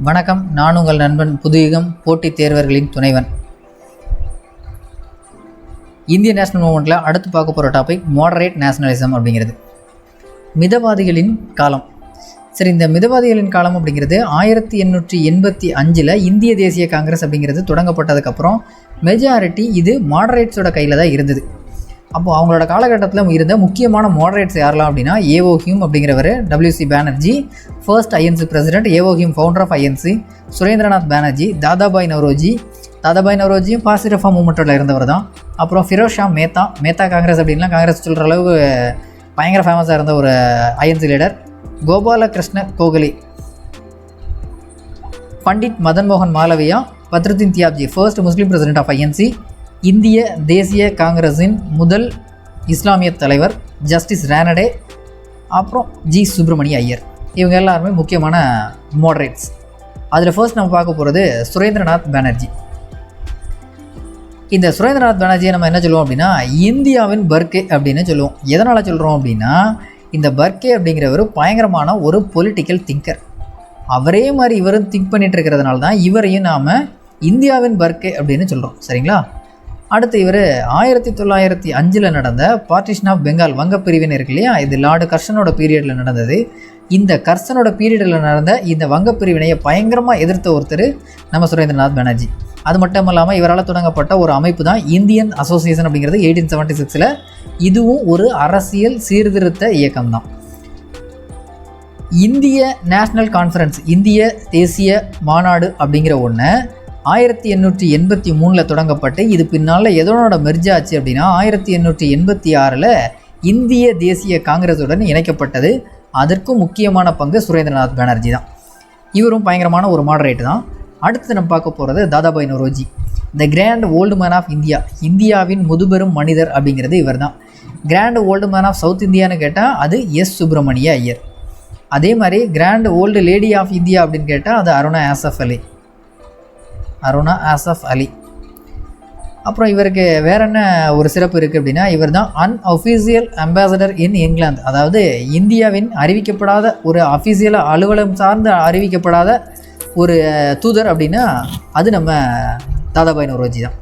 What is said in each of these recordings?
வணக்கம், நான் உங்கள் நண்பன் புதுயுகம் போட்டித் தேர்வர்களின் துணைவன். இந்திய நேஷனல் மூவ்மெண்ட்டில் அடுத்து பார்க்க போகிற டாபிக் மாடரேட் நேஷனலிசம் அப்படிங்கிறது. மிதவாதிகளின் காலம். சரி, இந்த மிதவாதிகளின் காலம் அப்படிங்கிறது 1885 இந்திய தேசிய காங்கிரஸ் அப்படிங்கிறது தொடங்கப்பட்டதுக்கப்புறம் மெஜாரிட்டி இது மாடரேட்ஸோட கையில் தான் இருந்தது. அப்போது அவங்களோட காலகட்டத்தில் இருந்த முக்கியமான மாடரேட்ஸ் யாரெல்லாம் அப்படின்னா ஏஓ ஹியூம் அப்படிங்கிறவர், W C Banerjee first INC president, A O Hume founder of INC, Surendranath Banerjee, Dadabhai நவ்ரோஜியும் பாசிட்டிவ் ரிஃபார்ம் மூவ்மெண்ட்டில் இருந்தவர் தான். அப்புறம் ஃபிரோஸ் ஷா மேத்தா காங்கிரஸ் அப்படின்லாம் காங்கிரஸ் சொல்கிற அளவு பயங்கர ஃபேமஸாக இருந்த ஒரு ஐஎன்சி லீடர். கோபாலகிருஷ்ண கோகலே, பண்டிட் மதன் மோகன் Malaviya, Badruddin Tyabji first Muslim president of INC, இந்திய தேசிய காங்கிரஸின் முதல் இஸ்லாமிய தலைவர் ஜஸ்டிஸ் ரானடே, அப்புறம் ஜி சுப்பிரமணிய ஐயர். இவங்க எல்லாருமே முக்கியமான மாடரேட்ஸ். அதில் ஃபர்ஸ்ட் நம்ம பார்க்க போகிறது சுரேந்திரநாத் பானர்ஜி. இந்த சுரேந்திரநாத் பானர்ஜியை நம்ம என்ன சொல்லுவோம் அப்படின்னா இந்தியாவின் பர்கே அப்படின்னு சொல்லுவோம். எதனால் சொல்கிறோம் அப்படின்னா இந்த பர்கே அப்படிங்கிறவர் பயங்கரமான ஒரு பொலிட்டிக்கல் திங்கர். அவரே மாதிரி இவரும் திங்க் பண்ணிகிட்டு இருக்கிறதுனால தான் இவரையும் நாம் இந்தியாவின் பர்கே அப்படின்னு சொல்கிறோம். சரிங்களா? அடுத்து இவர் 1905 நடந்த பார்ட்டிஷன் ஆஃப் பெங்கால் வங்கப்பிரிவினை இருக்கு இல்லையா, இது லார்டு கர்சனோட பீரியடில் நடந்தது. இந்த கர்சனோட பீரியடில் நடந்த இந்த வங்கப்பிரிவினையை பயங்கரமாக எதிர்த்த ஒருத்தர் நம்ம சுரேந்திரநாத் பானர்ஜி. அது மட்டும் இல்லாமல் இவரால் தொடங்கப்பட்ட ஒரு அமைப்பு தான் இந்தியன் அசோசியேஷன் அப்படிங்கிறது 1876. இதுவும் ஒரு அரசியல் சீர்திருத்த இயக்கம் தான். இந்திய நேஷனல் கான்ஃபரன்ஸ், இந்திய தேசிய மாநாடு அப்படிங்கிற ஒன்று 1883 தொடங்கப்பட்டு இது பின்னால் எதனோட மெர்ஜ் ஆச்சு அப்படின்னா 1886 இந்திய தேசிய காங்கிரஸுடன் இணைக்கப்பட்டது. அதற்கும் முக்கியமான பங்கு சுரேந்திரநாத் பானர்ஜி தான். இவரும் பயங்கரமான ஒரு மாடரேட் தான். அடுத்து நம்ம பார்க்க போகிறது Dadabhai Naoroji, the grand old man of India, இந்தியாவின் முதுபெரும் மனிதர் அப்படிங்கிறது இவர் தான். Grand old man of south இந்தியான்னு கேட்டால் அது எஸ் சுப்பிரமணிய ஐயர். அதே மாதிரி grand old lady of India அப்படின்னு கேட்டால் அது அருணா ஆசஃப் அலி. அப்புறம் இவருக்கு வேற என்ன ஒரு சிறப்பு இருக்குது அப்படின்னா இவர் தான் அன்அஃபீஷியல் அம்பாசடர் இன் இங்கிலாந்து, அதாவது இந்தியாவின் அறிவிக்கப்படாத ஒரு அஃபீஷியலாக அலுவலகம் சார்ந்து அறிவிக்கப்படாத ஒரு தூதர் அப்படின்னா அது நம்ம தாதாபாய் நவ்ரோஜி தான்.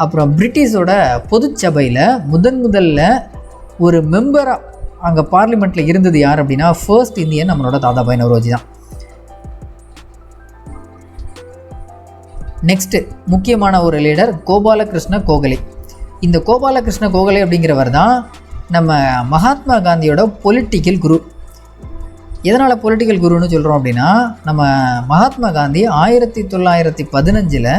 அப்புறம் பிரிட்டிஷோட பொதுச்சபையில் முதல்ல ஒரு மெம்பராக அங்கே பார்லிமெண்ட்டில் இருந்தது யார் அப்படின்னா ஃபர்ஸ்ட் இந்தியன் நம்மளோட தாதாபாய் நவ்ரோஜி தான். நெக்ஸ்ட்டு முக்கியமான ஒரு லீடர் கோபாலகிருஷ்ண கோகலே. இந்த கோபாலகிருஷ்ண கோகலே அப்படிங்கிறவர் தான் நம்ம மகாத்மா காந்தியோட பொலிட்டிக்கல் குரு. எதனால் பொலிட்டிக்கல் குருன்னு சொல்கிறோம் அப்படின்னா நம்ம மகாத்மா காந்தி 1915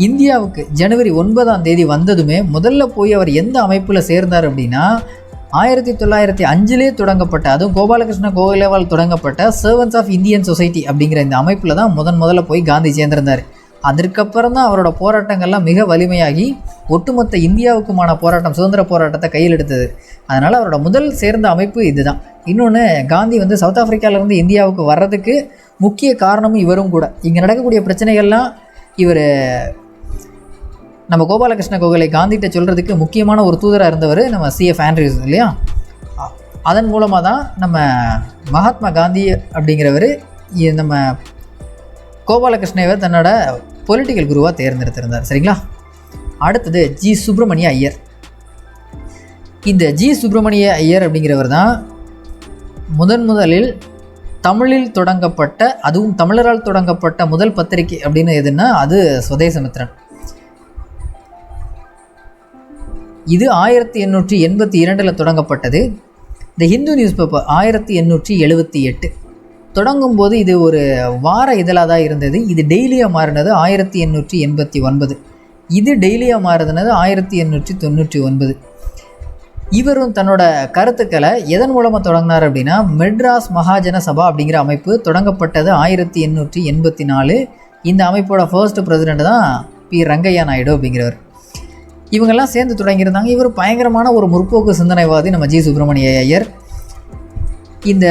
இந்தியாவுக்கு ஜனவரி 9 வந்ததுமே முதல்ல போய் அவர் எந்த அமைப்பில் சேர்ந்தார் அப்படின்னா 1905 தொடங்கப்பட்ட, அதுவும் கோபாலகிருஷ்ண கோகலேவால் தொடங்கப்பட்ட சர்வன்ஸ் ஆஃப் இந்தியன் சொசைட்டி அப்படிங்கிற இந்த அமைப்பில் தான் முதல்ல போய் காந்தி சேர்ந்திருந்தார். அதற்கப்புறம் தான் அவரோட போராட்டங்கள்லாம் மிக வலிமையாகி ஒட்டுமொத்த இந்தியாவுக்குமான போராட்டம், சுதந்திர போராட்டத்தை கையில் எடுத்தது. அதனால் அவரோட முதல் சேர்ந்த அமைப்பு இதுதான். இன்னொன்று, காந்தி சவுத் ஆஃப்ரிக்காவிலேருந்து இந்தியாவுக்கு வர்றதுக்கு முக்கிய காரணமும் இவரும் கூட. இங்கே நடக்கக்கூடிய பிரச்சனைகள்லாம் இவர் நம்ம கோபாலகிருஷ்ண கோகலே காந்திகிட்ட சொல்கிறதுக்கு முக்கியமான ஒரு தூதராக இருந்தவர் நம்ம சிஎஃப் ஆண்ட்ரியூஸ் இல்லையா. அதன் மூலமாக தான் நம்ம மகாத்மா காந்தி அப்படிங்கிறவர் நம்ம கோபாலகிருஷ்ணவை தன்னோட பொலிட்டிக்கல் குருவாக தேர்ந்தெடுத்திருந்தார். சரிங்களா? அடுத்தது ஜி சுப்பிரமணிய ஐயர். இந்த ஜி சுப்பிரமணிய ஐயர் அப்படிங்கிறவர் தான் முதலில் தமிழில் தொடங்கப்பட்ட, அதுவும் தமிழரால் தொடங்கப்பட்ட முதல் பத்திரிகை அப்படின்னு எதுன்னா அது சுதேசமித்ரன். இது 1882 தொடங்கப்பட்டது. த ஹிந்து நியூஸ் பேப்பர் 1878 தொடங்கும் போது இது ஒரு வார இதழாக தான் இருந்தது. இது டெய்லியாக மாறினது 1889. இது டெய்லியாக மாறினது 1899. இவரும் தன்னோட கருத்துக்களை எதன் மூலமாக தொடங்கினார் அப்படின்னா மெட்ராஸ் மகாஜன சபா அப்படிங்கிற அமைப்பு தொடங்கப்பட்டது 1884. இந்த அமைப்போட ஃபர்ஸ்ட் பிரசிடெண்ட் தான் பி ரங்கையா நாயுடு அப்படிங்கிறவர். இவங்கெல்லாம் சேர்ந்து தொடங்கியிருந்தாங்க. இவர் பயங்கரமான ஒரு முற்போக்கு சிந்தனைவாதி நம்ம ஜி சுப்பிரமணிய ஐயர். இந்த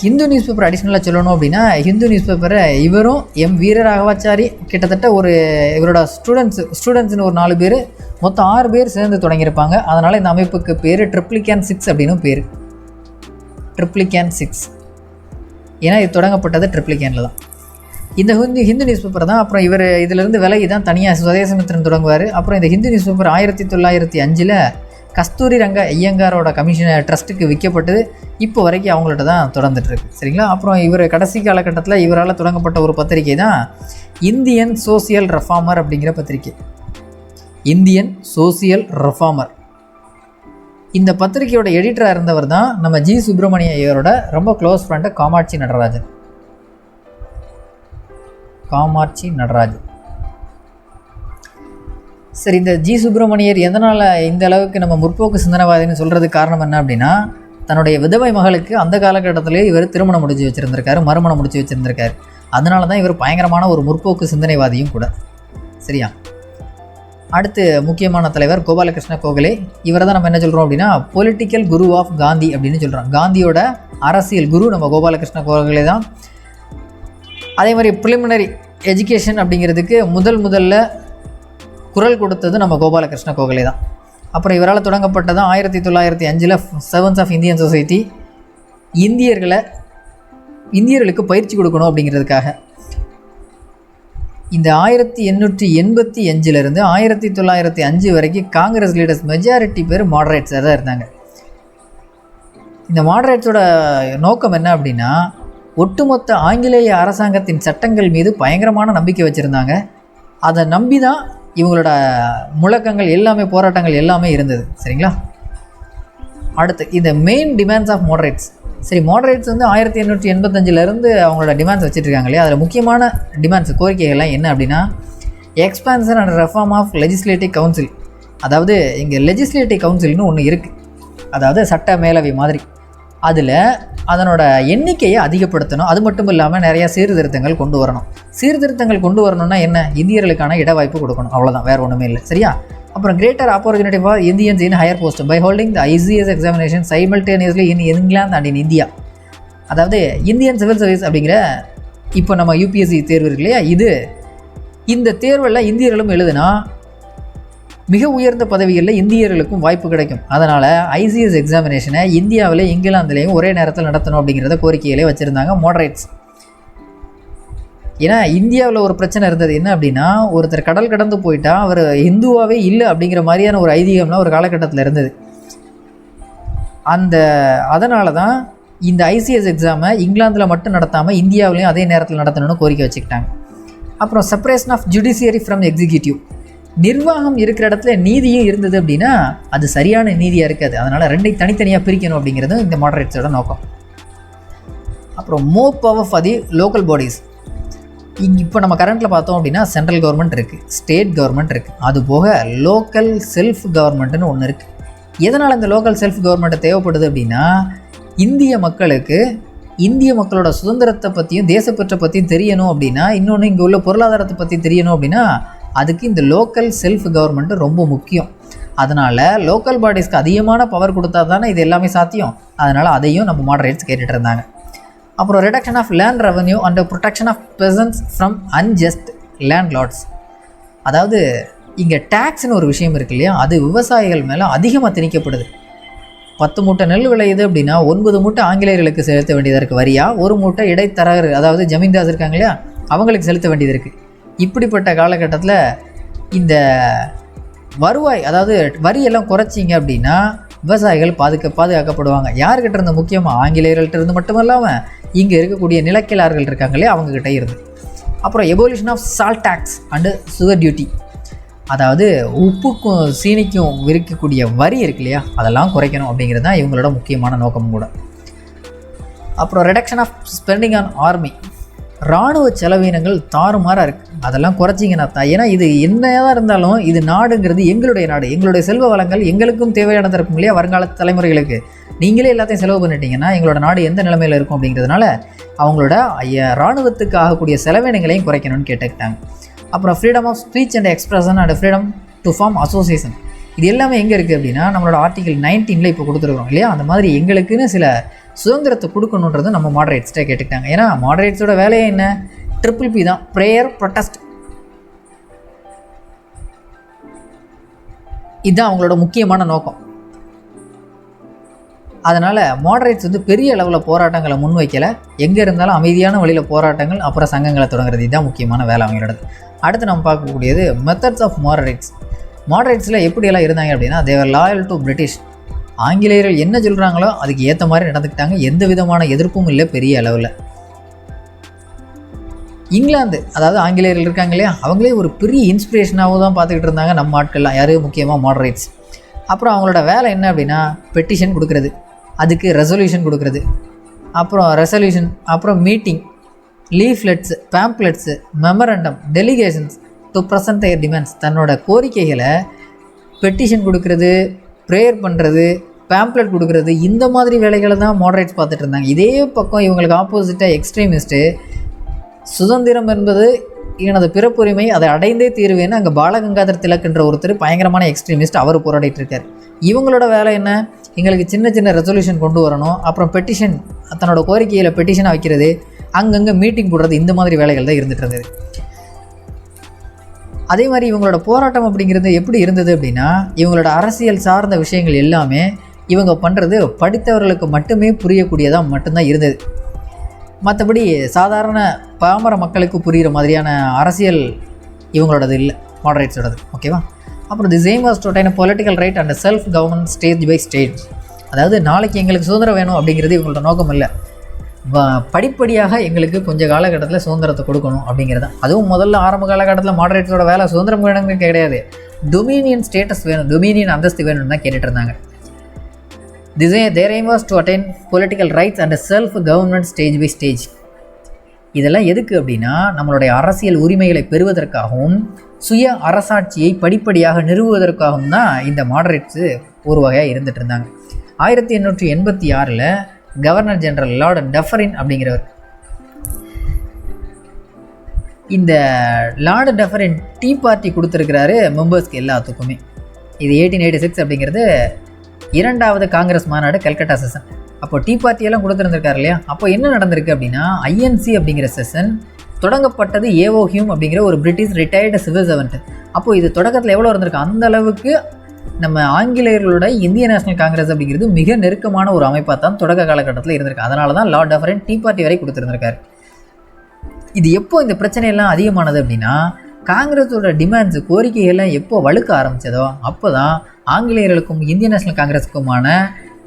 ஹிந்து நியூஸ் பேப்பர் அடிஷ்னலாக சொல்லணும் அப்படின்னா ஹிந்து நியூஸ் பேப்பரை இவரும் வீரராகவாச்சாரி கிட்டத்தட்ட ஒரு இவரோட ஸ்டூடெண்ட்ஸ்னு ஒரு 4 பேர், மொத்தம் 6 பேர் சேர்ந்து தொடங்கியிருப்பாங்க. அதனால் இந்த அமைப்புக்கு பேர் ட்ரிப்ளிகேன் 6 அப்படின்னு பேர். ட்ரிப்ளிகேன் 6 ஏன்னா இது தொடங்கப்பட்டது ட்ரிப்ளிகேனில் தான். இந்த ஹிந்து நியூஸ் பேப்பர் தான் அப்புறம் இவர் இதிலேருந்து விலகி தான் தனியாக சுதேசமித்திரன் தொடங்குவார். அப்புறம் இந்த ஹிந்து நியூஸ் பேப்பர் 1905 கஸ்தூரி ரங்க ஐயங்காரோட கமிஷன் ட்ரஸ்ட்டுக்கு விற்கப்பட்டது. இப்போ வரைக்கும் அவங்கள்ட்ட தான் தொடர்ந்துட்டுருக்கு. சரிங்களா. அப்புறம் இவர் கடைசி காலகட்டத்தில் இவரால் தொடங்கப்பட்ட ஒரு பத்திரிகை தான் இந்தியன் சோசியல் ரெஃபார்மர் அப்படிங்கிற பத்திரிகை. Indian social reformer. இந்த பத்திரிகையோட எடிட்டராக இருந்தவர் தான் நம்ம ஜி சுப்பிரமணிய ஐயரோட ரொம்ப க்ளோஸ் ஃப்ரெண்டு காமாட்சி நடராஜன். சரி, இந்த ஜி சுப்பிரமணியர் எதனால் இந்த அளவுக்கு நம்ம முற்போக்கு சிந்தனைவாதின்னு சொல்கிறதுக்கு காரணம் என்ன அப்படின்னா, தன்னுடைய விதவை மகளுக்கு அந்த காலகட்டத்திலே இவர் திருமணம் முடிச்சு வச்சுருந்திருக்காரு, மறுமணம் முடிச்சு வச்சுருந்திருக்காரு. அதனால தான் இவர் பயங்கரமான ஒரு முற்போக்கு சிந்தனைவாதியும் கூட. சரியா. அடுத்து முக்கியமான தலைவர் கோபாலகிருஷ்ண கோகலே. இவரை தான் நம்ம என்ன சொல்கிறோம் அப்படின்னா பொலிட்டிக்கல் குரு ஆஃப் காந்தி அப்படின்னு சொல்கிறோம். காந்தியோட அரசியல் குரு நம்ம கோபாலகிருஷ்ண கோகலே தான். அதே மாதிரி ப்ரிலிமினரி எஜுகேஷன் அப்படிங்கிறதுக்கு முதல்ல குரல் கொடுத்தது நம்ம கோபாலகிருஷ்ண கோகலே தான். அப்புறம் இவரால் தொடங்கப்பட்டதான் 1905 செவன்ஸ் ஆஃப் இந்தியன் சொசைட்டி. இந்தியர்களுக்கு பயிற்சி கொடுக்கணும் அப்படிங்கிறதுக்காக. இந்த 1885 1905 வரைக்கும் காங்கிரஸ் லீடர்ஸ் மெஜாரிட்டி பேர் மாடரேட்ஸாக தான் இருந்தாங்க. இந்த மாடரேட்ஸோட நோக்கம் என்ன அப்படின்னா, ஒட்டுமொத்த ஆங்கிலேய அரசாங்கத்தின் சட்டங்கள் மீது பயங்கரமான நம்பிக்கை வச்சுருந்தாங்க. அதை நம்பி தான் இவங்களோட முழக்கங்கள் எல்லாமே, போராட்டங்கள் எல்லாமே இருந்தது. சரிங்களா. அடுத்து இந்த மெயின் டிமாண்ட்ஸ் ஆஃப் மாடரேட்ஸ். சரி, மாடரேட்ஸ் 1885 அவங்களோட டிமாண்ட்ஸ் வச்சுட்ருக்காங்க இல்லையா. அதில் முக்கியமான டிமாண்ட்ஸ், கோரிக்கைகள்லாம் என்ன அப்படின்னா, expansion and reform of legislative council. அதாவது இங்கே லெஜிஸ்லேட்டிவ் கவுன்சில்னு ஒன்று இருக்குது, அதாவது சட்ட மேலவை மாதிரி. அதில் அதனோட எண்ணிக்கையை அதிகப்படுத்தணும். அது மட்டும் இல்லாமல் நிறையா சீர்திருத்தங்கள் கொண்டு வரணும். சீர்திருத்தங்கள் கொண்டு வரணும்னா என்ன, இந்தியர்களுக்கான இட வாய்ப்பு கொடுக்கணும், அவ்வளோதான், வேறு ஒன்றுமே இல்லை. சரியா. அப்புறம் greater opportunity for Indians in higher post by holding the ICS examination simultaneously in England and in India. அதாவது இந்தியன் சிவில் சர்வீஸ் அப்படிங்கிற இப்போ நம்ம UPSC தேர்வு இருக்கு இல்லையா, இந்த தேர்வெல்லாம் இந்தியர்களும் எழுதுனா மிக உயர்ந்த பதவிகளில் இந்தியர்களுக்கும் வாய்ப்பு கிடைக்கும். அதனால் ICS எக்ஸாமினேஷனை இந்தியாவில் இங்கிலாந்துலேயும் ஒரே நேரத்தில் நடத்தணும் அப்படிங்கிறத கோரிக்கைகளே வச்சுருந்தாங்க மாடரேட்ஸ். ஏன்னா இந்தியாவில் ஒரு பிரச்சனை இருந்தது என்ன அப்படின்னா, ஒருத்தர் கடல் கடந்து போயிட்டா அவர் இந்துவாகவே இல்லை அப்படிங்கிற மாதிரியான ஒரு ஐதீகம்லாம் ஒரு காலகட்டத்தில் இருந்தது. அதனால தான் இந்த ICS எக்ஸாமை இங்கிலாந்தில் மட்டும் நடத்தாமல் இந்தியாவிலையும் அதே நேரத்தில் நடத்தணும்னு கோரிக்கை வச்சுக்கிட்டாங்க. அப்புறம் separation of judiciary from executive. நிர்வாகம் இருக்கிற இடத்துல நீதியும் இருந்தது அப்படின்னா அது சரியான நீதியாக இருக்காது. அதனால் ரெண்டையும் தனித்தனியாக பிரிக்கணும் அப்படிங்கிறது இந்த மாடரேட்ஸோட நோக்கம். அப்புறம் மோர் power for the local bodies. இப்போ நம்ம கரண்ட்டில் பார்த்தோம் அப்படின்னா சென்ட்ரல் கவர்மெண்ட் இருக்குது, ஸ்டேட் கவர்மெண்ட் இருக்குது, அதுபோக லோக்கல் செல்ஃப் கவர்மெண்ட்டுன்னு ஒன்று இருக்குது. எதனால் இந்த லோக்கல் செல்ஃப் கவர்மெண்ட்டு தேவைப்படுது அப்படின்னா, இந்திய மக்களோட சுதந்திரத்தை பற்றியும் தேசப்பற்றை பற்றியும் தெரியணும் அப்படின்னா, இன்னொன்று இங்கே உள்ள பொருளாதாரத்தை பற்றி தெரியணும் அப்படின்னா, அதுக்கு இந்த லோக்கல் செல்ஃப் கவர்மெண்ட்டு ரொம்ப முக்கியம். அதனால் லோக்கல் பாடிஸ்க்கு அதிகமான பவர் கொடுத்தா தானே இது எல்லாமே சாத்தியம். அதனால் அதையும் நம்ம மாடரேட்ஸ் கேட்டுட்டு இருந்தாங்க. அப்புறம் reduction of land revenue and protection of peasants from unjust landlords. அதாவது இங்கே டேக்ஸ்னு ஒரு விஷயம் இருக்கு இல்லையா, அது விவசாயிகள் மேலே அதிகமாக திணிக்கப்படுது. 10 மூட்டை நெல் விளையுது அப்படின்னா 9 மூட்டை ஆங்கிலேயர்களுக்கு செலுத்த வேண்டியதாக இருக்குது வரியா, 1 மூட்டை இடைத்தரகர் அதாவது ஜமீன்தாஸ் இருக்காங்க இல்லையா அவங்களுக்கு செலுத்த வேண்டியது இருக்குது. இப்படிப்பட்ட காலகட்டத்தில் இந்த வருவாய், அதாவது வரியெல்லாம் குறைச்சிங்க அப்படின்னா விவசாயிகள் பாதுகாக்கப்படுவாங்க. யார்கிட்ட இருந்து, முக்கியமாக ஆங்கிலேயர்கள்ட்ட இருந்து மட்டும் இல்லாமல் இங்கே இருக்கக்கூடிய நிலக்கிழார்கள் இருக்காங்களே அவங்கக்கிட்ட இருந்து. அப்புறம் abolition of salt tax and sugar duty. அதாவது உப்புக்கும் சீனிக்கும் விற்கக்கூடிய வரி இருக்கு இல்லையா, அதெல்லாம் குறைக்கணும் அப்படிங்கிறது தான் இவங்களோட முக்கியமான நோக்கமும் கூட. அப்புறம் reduction of spending on army. இராணுவ செலவினங்கள் தாறுமாறாக இருக்குது, அதெல்லாம் குறைச்சிங்கன்னா தான். ஏன்னா இது என்னதான் இருந்தாலும் இது நாடுங்கிறது எங்களுடைய நாடு, எங்களுடைய செல்வ வளங்கள் எங்களுக்கும் தேவையானதாக இருக்கும் இல்லையா வருங்கால தலைமுறைகளுக்கு. நீங்களே எல்லாத்தையும் செலவு பண்ணிட்டீங்கன்னா எங்களோட நாடு எந்த நிலைமையில் இருக்கும் அப்படிங்கிறதுனால அவங்களோட இராணுவத்துக்கு ஆகக்கூடிய செலவினங்களையும் குறைக்கணும்னு கேட்டுக்கிட்டாங்க. அப்புறம் freedom of speech and expression and freedom to form association. இது எல்லாமே எங்கே இருக்குது அப்படின்னா நம்மளோட ஆர்டிகல் 19 இப்போ கொடுத்துருக்கோம் இல்லையா, அந்த மாதிரி எங்களுக்குன்னு சில சுதந்திரத்தை கொடுக்கணுன்றது நம்ம மாடரேட்ஸ்ட்டே கேட்டுக்கிட்டாங்க. ஏன்னா மாடரேட்ஸோட வேலையே என்ன, PPP தான், ப்ரேயர் ப்ரொட்டஸ்ட். இதுதான் அவங்களோட முக்கியமான நோக்கம். அதனால் மாடரேட்ஸ் வந்து பெரிய அளவில் போராட்டங்களை முன்வைக்கலை. எங்கே இருந்தாலும் அமைதியான வழியில் போராட்டங்கள், அப்புறம் சங்கங்களை தொடங்குறது, இதுதான் முக்கியமான வேலை அவங்களோட. அடுத்து நம்ம பார்க்கக்கூடியது மெத்தட்ஸ் ஆஃப் மாடரேட்ஸ். மாடரேட்ஸில் எப்படியெல்லாம் இருந்தாங்க அப்படின்னா, தேவர் லாயல் டு பிரிட்டிஷ். ஆங்கிலேயர்கள் என்ன சொல்கிறாங்களோ அதுக்கு ஏற்ற மாதிரி நடந்துக்கிட்டாங்க. எந்த விதமான எதிர்ப்பும் இல்லை பெரிய அளவில். இங்கிலாந்து, அதாவது ஆங்கிலேயர்கள் இருக்காங்க இல்லையா, அவங்களே ஒரு பெரிய இன்ஸ்பிரேஷனாகவும் தான் பார்த்துக்கிட்டு இருந்தாங்க நம்ம ஆட்கள்லாம். யார் முக்கியமாக மாடரேட்ஸ். அப்புறம் அவங்களோட வேலை என்ன அப்படின்னா, பெட்டிஷன் கொடுக்குறது, அதுக்கு ரெசல்யூஷன் கொடுக்குறது, அப்புறம் meeting, leaflets, pamphlets, memorandum, delegations to present their demands. தன்னோட கோரிக்கைகளை பெட்டிஷன் கொடுக்குறது, ப்ரேயர் பண்ணுறது, பேம்ப்லெட் கொடுக்குறது, இந்த மாதிரி வேலைகளை தான் மாடரேட்ஸ் பார்த்துட்டு இருந்தாங்க. இதே பக்கம் இவங்களுக்கு ஆப்போசிட்டாக எக்ஸ்ட்ரீமிஸ்ட்டு, சுதந்திரம் என்பது எனது பிறப்புரிமை, அதை அடைந்தே தீருவேன்னு அங்கே பாலகங்காதர் திலக்ன்ற ஒருத்தர் பயங்கரமான எக்ஸ்ட்ரீமிஸ்ட், அவர் போராடிட்டு இருக்கார். இவங்களோட வேலை என்ன, எங்களுக்கு சின்ன சின்ன ரெசல்யூஷன் கொண்டு வரணும், அப்புறம் பெட்டிஷன், தன்னோட கோரிக்கையில் பெட்டிஷனாக வைக்கிறது, அங்கங்கே மீட்டிங் போடுறது, இந்த மாதிரி வேலைகள் தான் இருந்துகிட்டு இருந்தது. அதே மாதிரி இவங்களோட போராட்டம் அப்படிங்கிறது எப்படி இருந்தது அப்படின்னா, இவங்களோட அரசியல் சார்ந்த விஷயங்கள் எல்லாமே இவங்க பண்ணுறது படித்தவர்களுக்கு மட்டுமே புரியக்கூடியதாக மட்டும்தான் இருந்தது. மற்றபடி சாதாரண பாமர மக்களுக்கு புரிகிற மாதிரியான அரசியல் இவங்களோடது இல்லை, மாடரேட்ஸோடது. ஓகேவா. அப்புறம் the same was to attain political right and self government stage by stage. அதாவது நாளைக்கு எங்களுக்கு சுதந்திரம் வேணும் அப்படிங்கிறது இவங்களோட நோக்கம் இல்லை, படிப்படியாக எங்களுக்கு கொஞ்சம் காலகட்டத்தில் சுதந்திரத்தை கொடுக்கணும் அப்படிங்கிறது. அதுவும் முதல்ல ஆரம்ப காலகட்டத்தில் மாடரேட்ஸோட வேலை சுதந்திரம் வேணும்னு கிடையாது, டொமினியன் ஸ்டேட்டஸ் வேணும், டொமினியன் அந்தஸ்து வேணும்னு தான் கேட்டுட்டு இருந்தாங்க. Their aim was to attain political rights and self-government stage by stage. இதெல்லாம் எதுக்கு அப்படின்னா, நம்மளுடைய அரசியல் உரிமைகளை பெறுவதற்காகவும் சுய அரசாட்சியை படிப்படியாக நிறுவுவதற்காகவும் தான் இந்த மாடரேட்ஸு ஒரு வகையாக இருந்துகிட்டு இருந்தாங்க. 1886 கவர்னர் ஜெனரல் லார்ட் டஃபரின் அப்படிங்கிறவர், இந்த லார்டு டஃபரின் டீ பார்ட்டி கொடுத்துருக்கிறாரு மெம்பர்ஸ்க்கு எல்லாத்துக்குமே. இது 1886 அப்படிங்கிறது இரண்டாவது காங்கிரஸ் மாநாடு கல்கட்டா செஷன். அப்போ டீ பார்ட்டியெல்லாம் கொடுத்துருந்துருக்காரு இல்லையா. அப்போ என்ன நடந்திருக்கு அப்படின்னா, ஐஎன்சி அப்படிங்கிற செஷன் தொடங்கப்பட்டது ஏஓ ஹியூம் அப்படிங்கிற ஒரு பிரிட்டிஷ் ரிட்டையர்டு சிவில் சர்வெண்ட். அப்போது இது தொடக்கத்தில் எவ்வளோ இருந்திருக்கு, அந்த அளவுக்கு நம்ம ஆங்கிலேயர்களோட இந்திய நேஷனல் காங்கிரஸ் அப்படிங்கிறது மிக நெருக்கமான ஒரு அமைப்பாக தான் தொடக்க காலகட்டத்தில் இருந்திருக்கு. அதனால தான் லார்ட் டஃபரின் டீ பார்ட்டி வரை கொடுத்துருந்துருக்காரு. இது எப்போ இந்த பிரச்சனையெல்லாம் அதிகமானது அப்படின்னா, காங்கிரஸோட டிமாண்ட்ஸு, கோரிக்கைகள்லாம் எப்போ வலுக்க ஆரம்பித்ததோ அப்போ தான் ஆங்கிலேயர்களுக்கும் இந்திய நேஷனல் காங்கிரஸுக்குமான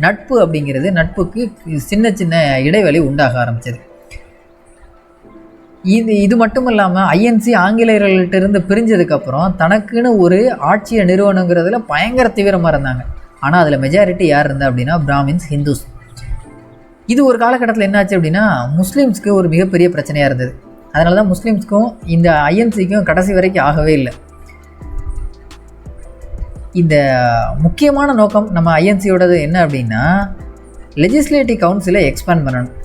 நட்புக்கு சின்ன சின்ன இடைவெளி உண்டாக ஆரம்பித்தது. இது மட்டும் இல்லாமல் ஐஎன்சி ஆங்கிலேயர்கள்ட்ட இருந்து பிரிஞ்சதுக்கப்புறம் தனக்குன்னு ஒரு ஆட்சியை நிறுவனங்கிறதுல பயங்கர தீவிரமாக இருந்தாங்க. ஆனால் அதில் மெஜாரிட்டி யார் இருந்தா அப்படின்னா பிராமின்ஸ், ஹிந்துஸ். இது ஒரு காலகட்டத்தில் என்னாச்சு அப்படின்னா, முஸ்லீம்ஸ்க்கு ஒரு மிகப்பெரிய பிரச்சனையாக இருந்தது. அதனால தான் முஸ்லீம்ஸ்க்கும் இந்த ஐஎன்சிக்கும் கடைசி வரைக்கும் ஆகவே இல்லை. இந்த முக்கியமான நோக்கம் நம்ம ஐஎன்சியோடது என்ன அப்படின்னா, லெஜிஸ்லேட்டிவ் கவுன்சிலை எக்ஸ்பேண்ட் பண்ணணும்.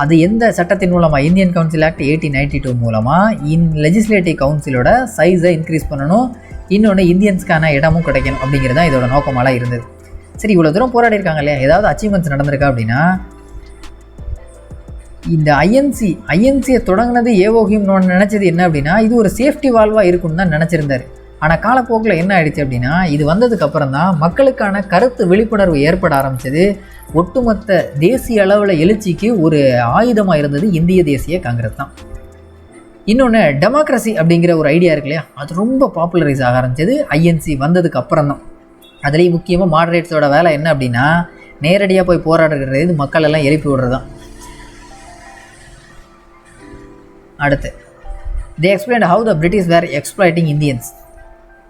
அது எந்த சட்டத்தின் மூலமாக, இந்தியன் கவுன்சில் ஆக்ட் 1892 மூலமாக லெஜிஸ்லேட்டிவ் கவுன்சிலோட சைஸை இன்க்ரீஸ் பண்ணணும், இன்னொன்று இந்தியன்ஸ்க்கான இடமும் கிடைக்கணும் அப்படிங்கிறது தான் இதோட நோக்கமெல்லாம் இருந்தது. சரி, இவ்வளோ தூரம் போராடி இருக்காங்க இல்லையா, ஏதாவது அச்சீவ்மெண்ட்ஸ் நடந்திருக்கா அப்படின்னா, இந்த ஐஎன்சியை தொடங்கினது ஏஓஹியம் நினச்சது என்ன அப்படின்னா, இது ஒரு சேஃப்டி வால்வாக இருக்குன்னு தான் நினச்சிருந்தார். ஆனால் காலப்போக்கில் என்ன ஆயிடுச்சு அப்படின்னா, இது வந்ததுக்கப்புறம் தான் மக்களுக்கான கருத்து விழிப்புணர்வு ஏற்பட ஆரம்பித்தது. ஒட்டுமொத்த தேசிய அளவில் எழுச்சிக்கு ஒரு ஆயுதமாக இருந்தது இந்திய தேசிய காங்கிரஸ் தான். இன்னொன்று, டெமோக்ரஸி அப்படிங்கிற ஒரு ஐடியா இருக்கு இல்லையா, அது ரொம்ப பாப்புலரைஸ் ஆக ஆரம்பித்தது ஐஎன்சி வந்ததுக்கு அப்புறம் தான். அதுலேயும் முக்கியமாக மாடரேட்ஸோட வேலை என்ன அப்படின்னா, நேரடியாக போய் போராடுறது, மக்கள் எல்லாம் எழுப்பி விடுறது தான். அடுத்து, they explained how the British were exploiting Indians.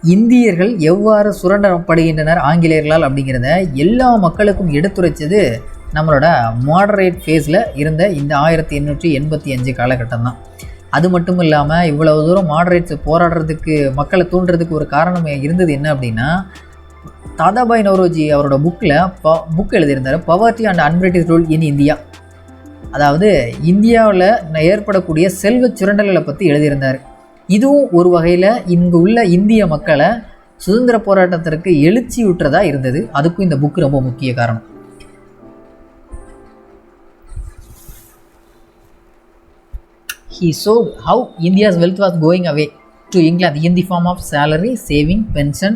இந்தியர்கள் எவ்வாறு சுரண்டப்படுகின்றனர் ஆங்கிலேயர்களால் அப்படிங்கிறத எல்லா மக்களுக்கும் எடுத்துரைச்சது நம்மளோட மாடரேட் ஃபேஸில் இருந்த இந்த 1885 காலகட்டம் தான். அது மட்டும் இல்லாமல் இவ்வளவு தூரம் மாடரேட்ஸ் போராடுறதுக்கு, மக்களை தூண்டுறதுக்கு ஒரு காரணம் இருந்தது என்ன அப்படின்னா, தாதாபாய் நவ்ரோஜி அவரோட புக் எழுதியிருந்தார், poverty and un-British rule in India. அதாவது இந்தியாவில் ஏற்படக்கூடிய செல்வ சுரண்டல்களை பற்றி எழுதியிருந்தார். இதுவும் ஒரு வகையில் இங்கு உள்ள இந்திய மக்களை சுதந்திர போராட்டத்திற்கு எழுச்சியுற்றதாக இருந்தது. அதுக்கும் இந்த புக் ரொம்ப முக்கிய காரணம். He showed how India's wealth was going away to England in the form of salary, saving, pension,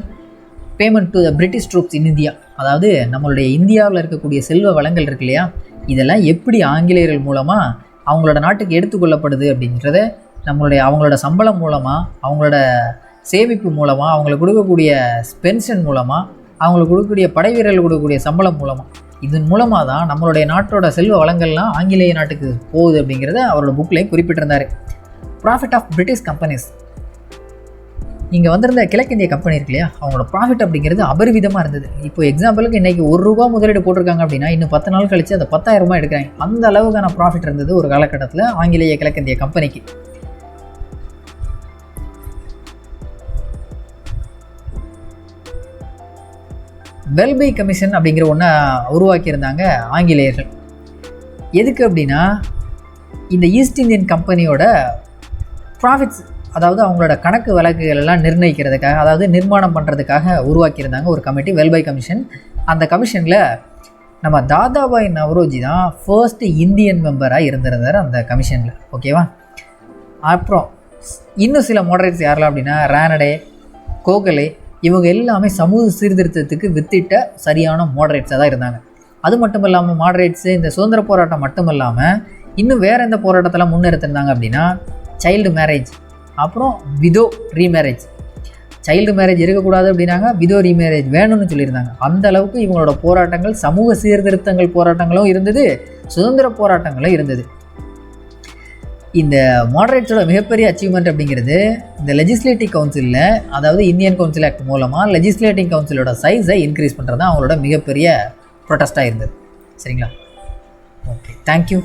payment to the British troops in India. அதாவது நம்மளுடைய இந்தியாவில் இருக்கக்கூடிய செல்வ வளங்கள் இருக்கு இல்லையா, இதெல்லாம் எப்படி ஆங்கிலேயர்கள் மூலமாக அவங்களோட நாட்டுக்கு எடுத்துக்கொள்ளப்படுது அப்படிங்கிறத அவங்களோட சம்பளம் மூலமாக, அவங்களோட சேமிப்பு மூலமாக, அவங்களுக்கு கொடுக்கக்கூடிய பென்ஷன் மூலமாக, அவங்களுக்கு கொடுக்கக்கூடிய படை வீரர்கள் கொடுக்கக்கூடிய சம்பளம் மூலமாக, இதன் மூலமாக தான் நம்மளுடைய நாட்டோட செல்வ வளங்கள்லாம் ஆங்கிலேய நாட்டுக்கு போகுது அப்படிங்கிறத அவரோட புக்லேயும் குறிப்பிட்டிருந்தார். ப்ராஃபிட் ஆஃப் பிரிட்டிஷ் கம்பெனிஸ், இங்கே வந்திருந்த கிழக்கிந்திய கம்பெனி இருக்கு இல்லையா, அவங்களோட ப்ராஃபிட் அப்படிங்கிறது அபரிவிதமாக இருந்தது. இப்போ எக்ஸாம்பிளுக்கு இன்றைக்கி ₹1 முதலீடு போட்டிருக்காங்க அப்படின்னா இன்னும் 10 நாள் கழித்து அந்த 10,000 எடுக்கிறாங்க. அந்த அளவுக்கான ப்ராஃபிட் இருந்தது ஒரு காலகட்டத்தில் ஆங்கிலேய கிழக்கிந்திய கம்பெனிக்கு. பெல்பை கமிஷன் அப்படிங்கிற ஒன்றை உருவாக்கியிருந்தாங்க ஆங்கிலேயர்கள். எதுக்கு அப்படின்னா இந்த ஈஸ்ட் இந்தியன் கம்பெனியோட ப்ராஃபிட்ஸ், அதாவது அவங்களோட கணக்கு வழக்குகள் எல்லாம் நிர்ணயிக்கிறதுக்காக, அதாவது நிர்மாணம் பண்ணுறதுக்காக உருவாக்கியிருந்தாங்க ஒரு கமிட்டி, வெல்பை கமிஷன். அந்த கமிஷனில் நம்ம தாதாபாய் நவ்ரோஜி தான் ஃபர்ஸ்ட் இந்தியன் மெம்பராக இருந்திருந்தார் அந்த கமிஷனில். ஓகேவா? அப்புறம் இன்னும் சில மாடரேட்ஸ் யாரெல்லாம் அப்படின்னா ரானடே, கோகலே, இவங்க எல்லாமே சமூக சீர்திருத்தத்துக்கு வித்திட்ட சரியான மாடரேட்ஸாக தான் இருந்தாங்க. அது மட்டும் இல்லாமல் மாடரேட்ஸு இந்த சுதந்திர போராட்டம் மட்டும் இல்லாமல் இன்னும் வேறு எந்த போராட்டத்தெல்லாம் முன்னெடுத்திருந்தாங்க அப்படின்னா சைல்டு மேரேஜ், அப்புறம் விதோ ரீமேரேஜ். சைல்டு மேரேஜ் இருக்கக்கூடாது அப்படின்னாங்க, விதோ ரீமேரேஜ் வேணும்னு சொல்லியிருந்தாங்க. அந்த அளவுக்கு இவங்களோட போராட்டங்கள் சமூக சீர்திருத்தங்கள் போராட்டங்களும் இருந்தது, சுதந்திர போராட்டங்களும் இருந்தது. இந்த மாடரேட்ஸோட மிகப்பெரிய அச்சீவ்மெண்ட் அப்படிங்கிறது இந்த லெஜிஸ்லேட்டிவ் கவுன்சிலில், அதாவது இந்தியன் கவுன்சில் ஆக்ட் மூலமாக லெஜிஸ்லேட்டிவ் கவுன்சிலோட சைஸை இன்க்ரீஸ் பண்ணுறது தான் அவங்களோட மிகப்பெரிய ப்ரொட்டஸ்ட்டாக இருந்தது. சரிங்களா? Okay, thank you.